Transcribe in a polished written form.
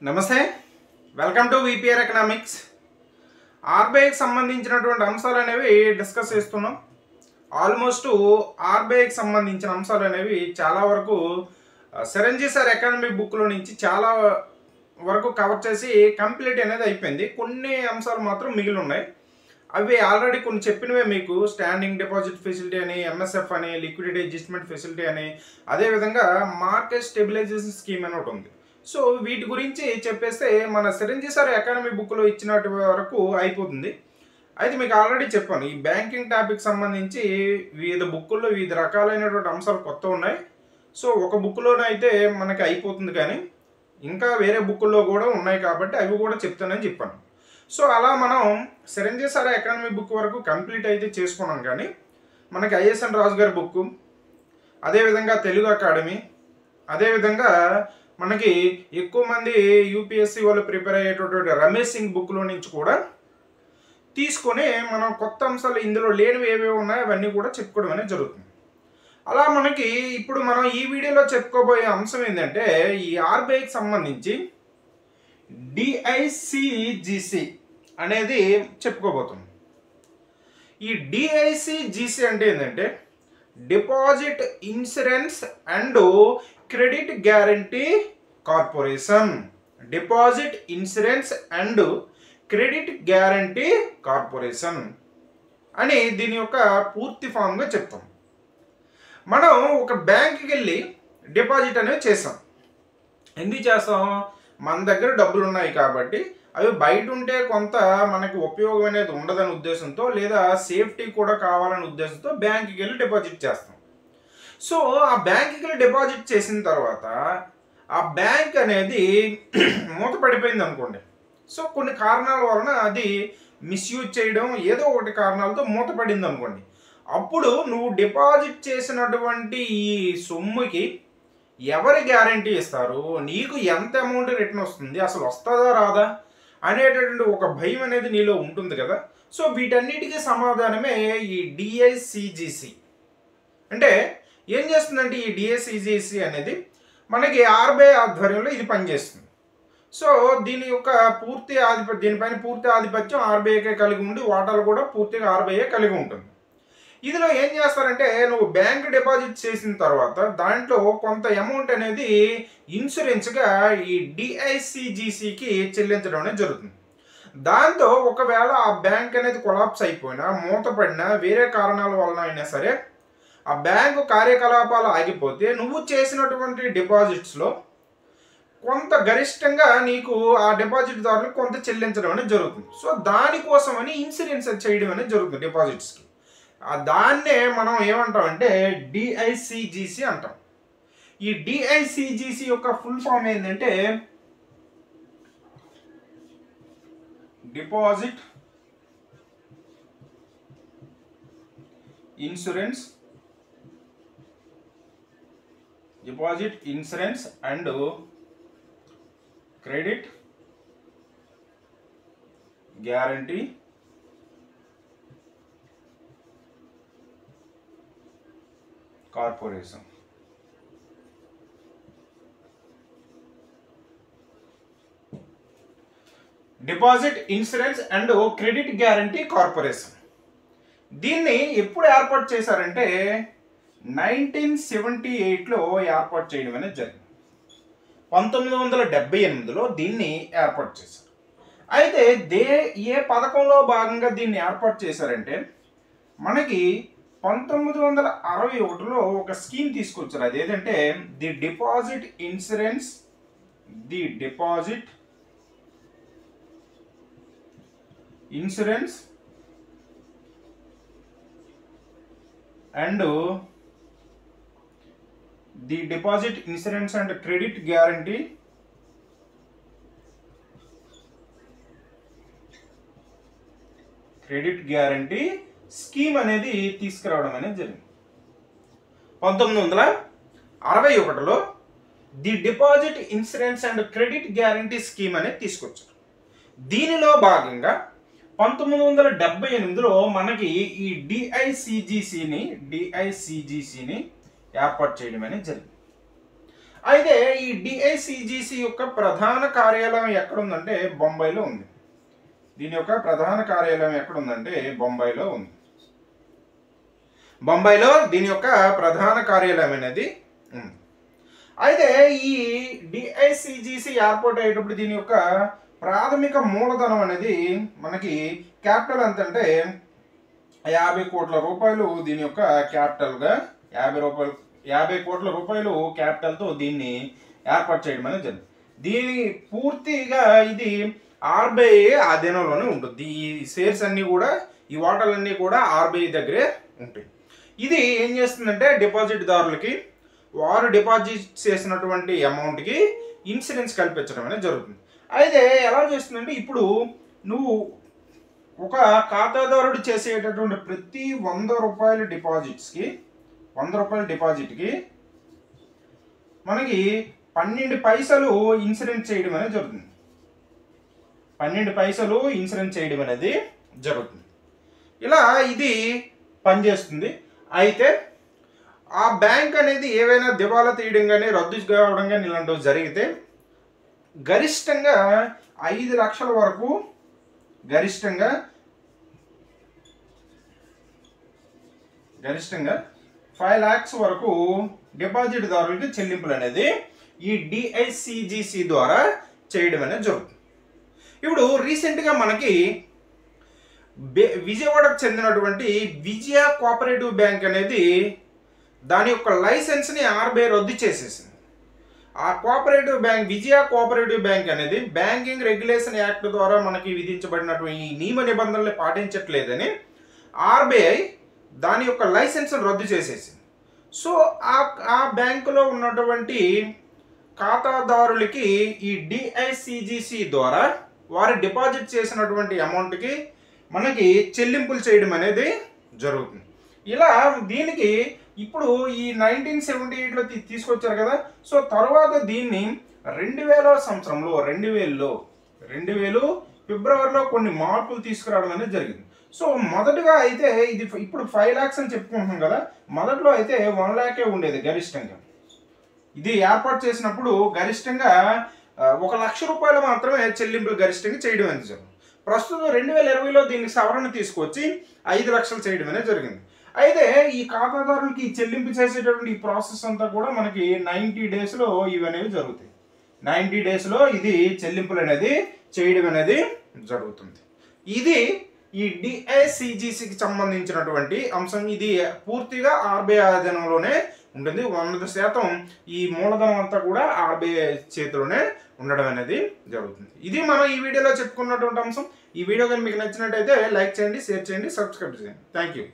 నమస్తే, welcome to VPR economics. ఆర్బీఐకి సంబంధించినటువంటి అంశాలు అనేవి డిస్కస్ చేస్తున్నాం. ఆల్మోస్ట్ ఆర్బీఐకి సంబంధించిన అంశాలు అనేవి చాలా వరకు చిరంజీవి సార్ ఎకానమిక్ బుక్లో నుంచి చాలా వరకు కవర్ చేసి కంప్లీట్ అనేది అయిపోయింది. కొన్ని అంశాలు మాత్రం మిగిలి ఉన్నాయి. అవి ఆల్రెడీ కొన్ని చెప్పినవే మీకు. స్టాండింగ్ డిపాజిట్ ఫెసిలిటీ అని, ఎంఎస్ఎఫ్ అని, లిక్విడిటీ అడ్జస్ట్మెంట్ ఫెసిలిటీ అని, అదేవిధంగా మార్కెట్ స్టెబిలైజేషన్ స్కీమ్ అని ఒకటి ఉంది. సో వీటి గురించి చెప్పేస్తే మన చిరంజీవి సార్ ఎకానమీ బుక్లో ఇచ్చినట్టు వరకు అయిపోతుంది. అయితే మీకు ఆల్రెడీ చెప్పాను, ఈ బ్యాంకింగ్ టాపిక్ సంబంధించి వివిధ బుక్కుల్లో వివిధ రకాలైనటువంటి అంశాలు కొత్త ఉన్నాయి. సో ఒక బుక్లోనే అయితే మనకి అయిపోతుంది, కానీ ఇంకా వేరే బుక్కుల్లో కూడా ఉన్నాయి కాబట్టి అవి కూడా చెప్తానని చెప్పాను. సో అలా మనం చిరంజీవి సార్ ఎకానమీ బుక్ వరకు కంప్లీట్ అయితే చేసుకున్నాం. కానీ మనకి ఐఎస్ఎన్ రాజు గారి బుక్, అదేవిధంగా తెలుగు అకాడమీ, అదేవిధంగా మనకి ఎక్కువ మంది యూపీఎస్సీ వాళ్ళు ప్రిపేర్ అయ్యేటటువంటి రమేష్ సింగ్ బుక్లో నుంచి కూడా తీసుకొని మనం కొత్త అంశాలు ఇందులో లేనివి ఏవేవి ఉన్నాయో అవన్నీ కూడా చెప్పుకోవడం అనేది జరుగుతుంది. అలా మనకి ఇప్పుడు మనం ఈ వీడియోలో చెప్పుకోబోయే అంశం ఏంటంటే, ఈ ఆర్బీఐకి సంబంధించి డిఐసిజిసి అనేది చెప్పుకోబోతున్నాం. ఈ డిఐసిజిసి అంటే ఏంటంటే deposit insurance and credit guarantee corporation. Deposit insurance and credit guarantee corporation అని దీని యొక్క పూర్తి ఫామ్గా చెప్తాం. మనం ఒక బ్యాంకుకి వెళ్ళి డిపాజిట్ అనేది చేస్తాం. ఎందుకు చేస్తాం? మన దగ్గర డబ్బులు ఉన్నాయి కాబట్టి. అవి బయట ఉంటే కొంత మనకి ఉపయోగం అనేది ఉండదని ఉద్దేశంతో, లేదా సేఫ్టీ కూడా కావాలనే ఉద్దేశంతో బ్యాంకుకి వెళ్ళి డిపాజిట్ చేస్తాం. సో ఆ బ్యాంకుకి వెళ్ళి డిపాజిట్ చేసిన తర్వాత ఆ బ్యాంక్ అనేది మూతపడిపోయింది అనుకోండి. సో కొన్ని కారణాల వలన అది మిస్యూజ్ చేయడం, ఏదో ఒకటి కారణాలతో మూతపడింది అనుకోండి. అప్పుడు నువ్వు డిపాజిట్ చేసినటువంటి ఈ సొమ్ముకి ఎవరి గ్యారంటీ ఇస్తారు, నీకు ఎంత అమౌంట్ రిటర్న్ వస్తుంది, అసలు వస్తుందా రాదా అనేటటువంటి ఒక భయం అనేది నీలో ఉంటుంది కదా. సో వీటన్నిటికీ సమాధానమే ఈ డిఐసిజిసి. అంటే ఏం చేస్తుందంటే ఈ డిఐసిజిసి అనేది మనకి ఆర్బీఐ ఆధ్వర్యంలో ఇది పనిచేస్తుంది. సో దీని యొక్క దీనిపైన పూర్తి ఆధిపత్యం ఆర్బీఐకే కలిగి ఉండి, వాటాలు కూడా పూర్తిగా ఆర్బీఐ కలిగి ఉంటుంది. ఇందులో ఏం చేస్తారంటే, నువ్వు బ్యాంక్ డిపాజిట్ చేసిన తర్వాత దాంట్లో కొంత అమౌంట్ అనేది ఇన్సూరెన్స్గా ఈ డిఐసిజిసికి చెల్లించడం అనేది జరుగుతుంది. దాంతో ఒకవేళ ఆ బ్యాంక్ అనేది కొలాప్స్ అయిపోయినా, మూతపడినా, వేరే కారణాల వలన అయినా సరే ఆ బ్యాంకు కార్యకలాపాలు ఆగిపోతే నువ్వు చేసినటువంటి డిపాజిట్స్లో కొంత గరిష్టంగా నీకు ఆ డిపాజిట్దారులకు కొంత చెల్లించడం అనేది జరుగుతుంది. సో దానికోసమని ఇన్సూరెన్స్ చేయడం అనేది జరుగుతుంది డిపాజిట్స్కి. దాన్నే మనం ఏమంటామంటే డిఐసిజిసి అంటాం. ఈ డిఐసిజిసి యొక్క ఫుల్ ఫామ్ ఏంటంటే deposit insurance and credit guarantee corporation. Deposit insurance and credit guarantee corporation. దీన్ని ఎప్పుడు ఏర్పాటు చేశారంటే 1978లో ఏర్పాటు చేయడం అనేది జరిగింది. 1978లో దీన్ని ఏర్పాటు చేశారు. అయితే ఏ పథకంలో భాగంగా దీన్ని ఏర్పాటు చేశారంటే, మనకి 1961లో ఒక స్కీమ్ తీసుకొచ్చారు. అదేంటంటే the deposit insurance and the deposit insurance and credit guarantee scheme అనేది తీసుకురావడం అనేది జరిగింది. 1961లో the deposit insurance and credit guarantee scheme అనేది తీసుకొచ్చారు. దీనిలో భాగంగా 1978లో మనకి ఈ డిఐసిజిసిని ఏర్పాటు చేయడం అనేది జరిగింది. అయితే ఈ డిఐసిజిసి యొక్క ప్రధాన కార్యాలయం ఎక్కడుందంటే బొంబాయిలో ఉంది. దీని యొక్క ప్రధాన కార్యాలయం ఎక్కడుందంటే బొంబాయిలో ఉంది. బొంబాయిలో దీని యొక్క ప్రధాన కార్యాలయం అనేది ఉంది. అయితే ఈ డిఐసిజిసి ఏర్పాటు అయ్యేటప్పుడు దీని యొక్క ప్రాథమిక మూలధనం అనేది మనకి క్యాపిటల్ ఎంత అంటే 50 కోట్ల రూపాయలు దీని యొక్క క్యాపిటల్గా 50 కోట్ల రూపాయలు క్యాపిటల్తో దీన్ని ఏర్పాటు చేయడం అనేది జరిగింది. దీని పూర్తిగా ఇది ఆర్బీఐ ఆధీనంలోనే ఉంటుంది. ఈ షేర్స్ అన్నీ కూడా ఈ వాటాలన్నీ కూడా ఆర్బీఐ దగ్గరే ఉంటాయి. ఇది ఏం చేస్తుందంటే డిపాజిట్దారులకి వారు డిపాజిట్ చేసినటువంటి అమౌంట్కి ఇన్సూరెన్స్ కల్పించడం అనేది జరుగుతుంది. అయితే ఎలా చేస్తుందంటే ఇప్పుడు నువ్వు ఒక ఖాతాదారుడు చేసేటటువంటి ప్రతి 100 రూపాయల డిపాజిట్స్కి 100 రూపాయల డిపాజిట్కి మనకి 12 పైసలు ఇన్సూరెన్స్ చేయడం అనేది జరుగుతుంది. 12 పైసలు ఇన్సూరెన్స్ చేయడం అనేది జరుగుతుంది. ఇలా ఇది పనిచేస్తుంది. అయితే ఆ బ్యాంక్ అనేది ఏవైనా దివాలా తీయడం కానీ రద్దు కావడం కానీ ఇలాంటివి జరిగితే గరిష్టంగా 5 లక్షల వరకు గరిష్టంగా 5 lakhs వరకు డిపాజిట్దారులకి చెల్లింపులు అనేది ఈ డిఐసిజిసి ద్వారా చేయడం అనేది జరుగుతుంది. ఇప్పుడు రీసెంట్గా మనకి విజయవాడకు చెందినటువంటి విజయ కోఆపరేటివ్ బ్యాంక్ అనేది దాని యొక్క లైసెన్స్ని ఆర్బీఐ రద్దు చేసేసింది. ఆ కోఆపరేటివ్ బ్యాంక్ విజయ కోఆపరేటివ్ బ్యాంక్ అనేది బ్యాంకింగ్ రెగ్యులేషన్ యాక్ట్ ద్వారా మనకి విధించబడినటువంటి ఈ నియమ నిబంధనలు పాటించట్లేదని ఆర్బీఐ దాని యొక్క లైసెన్స్ను రద్దు చేసేసింది. సో ఆ బ్యాంకులో ఉన్నటువంటి ఖాతాదారులకి ఈ డిఐసిజిసి ద్వారా వారు డిపాజిట్ చేసినటువంటి అమౌంట్కి మనకి చెల్లింపులు చేయడం అనేది జరుగుతుంది. ఇలా దీనికి ఇప్పుడు ఈ 1978లో తీసుకొచ్చారు కదా. సో తర్వాత దీన్ని 2000 సంవత్సరంలో 2000 ఫిబ్రవరిలో కొన్ని మార్పులు తీసుకురావడం అనేది జరిగింది. సో మొదటగా అయితే ఇది ఇప్పుడు 5 lakhs అని చెప్పుకుంటున్నాం కదా. మొదట్లో అయితే 1 lakh ఉండేది గరిష్టంగా. ఇది ఏర్పాటు చేసినప్పుడు గరిష్టంగా 1 లక్ష రూపాయలు మాత్రమే చెల్లింపులు గరిష్టంగా చేయడం అనేది జరిగింది. ప్రస్తుతం 2020లో దీనికి సవరణ తీసుకొచ్చి 5 లక్షలు చేయడం అనేది జరిగింది. అయితే ఈ ఖాతాదారులకి చెల్లింపు చేసేటటువంటి ఈ ప్రాసెస్ అంతా కూడా మనకి 90 daysలో ఇవనేవి జరుగుతాయి. 90 daysలో ఇది చెల్లింపులు అనేది చేయడం అనేది జరుగుతుంది. ఇది ఈ డిఐసిజిసికి సంబంధించినటువంటి అంశం. ఇది పూర్తిగా ఆర్బీఐ ఆధీనంలోనే ఉంటుంది. 100% ఈ మూలధనం అంతా కూడా ఆర్బీఐ చేతిలోనే ఉండడం అనేది జరుగుతుంది. ఇది మనం ఈ వీడియోలో చెప్పుకున్నటువంటి అంశం. ఈ వీడియో కానీ మీకు నచ్చినట్టయితే లైక్ చేయండి, షేర్ చేయండి, సబ్స్క్రైబ్ చేయండి. Thank you.